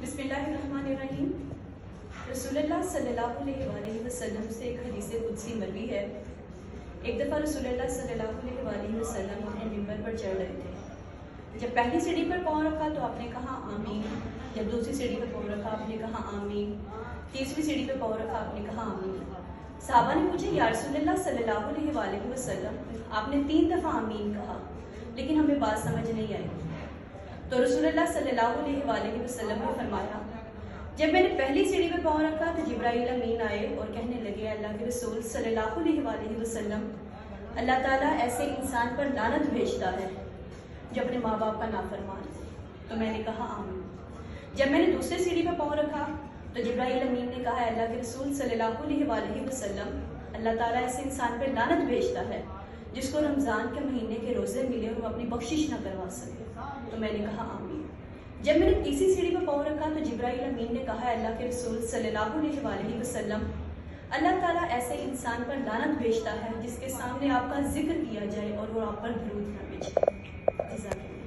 बिस्मिल्लाहिर्रहमानिर्रहीम। रसूलुल्लाह सल्लल्लाहु अलैहि वसल्लम से एक हदीस कुदसी मरवी है। एक दफ़ा रसूलुल्लाह सल्लल्लाहु अलैहि वसल्लम अपने मिंबर पर चढ़ रहे थे। जब पहली सीढ़ी पर पाँव रखा तो आपने कहा आमीन। जब दूसरी सीढ़ी पर पाँव रखा आपने कहा आमीन। तीसरी सीढ़ी पर पाँव रखा आपने कहा आमीन। सहाबा ने पूछा या रसूलुल्लाह सल्लल्लाहु अलैहि वसल्लम, आपने 3 दफ़ा आमीन कहा लेकिन हमें बात समझ नहीं आई। तो रसूलुल्लाह सल्लल्लाहु अलैहि वसल्लम ने फरमाया, जब मैंने पहली सीढ़ी पर पाँव रखा तो जिब्राईल अमीन आए और कहने लगे, अल्लाह के रसूल सल्लल्लाहु अलैहि वसल्लम, अल्लाह ताला ऐसे इंसान पर लानत भेजता है जो अपने माँ बाप का नाफरमान है। तो मैंने कहा आमीन। जब मैंने दूसरी सीढ़ी पर पाँव रखा तो जिब्राईल अमीन ने कहा, अल्लाह के रसूल सल्लल्लाहु अलैहि वसल्लम, अल्लाह ताला ऐसे इंसान पर लानत भेजता है जिसको रमज़ान के महीने के रोज़े मिले और वो अपनी बख्शिश न करवा सके। तो मैंने कहा आमीन। जब मैंने तीसरी सीढ़ी पर पाँव रखा तो जिब्राईल अमीन ने कहा, अल्लाह के रसूल सल्लल्लाहु अलैहि वसल्लम, अल्लाह ताला ऐसे इंसान पर लानत भेजता है जिसके सामने आपका जिक्र किया जाए और वो आप पर दरूद न भेजे।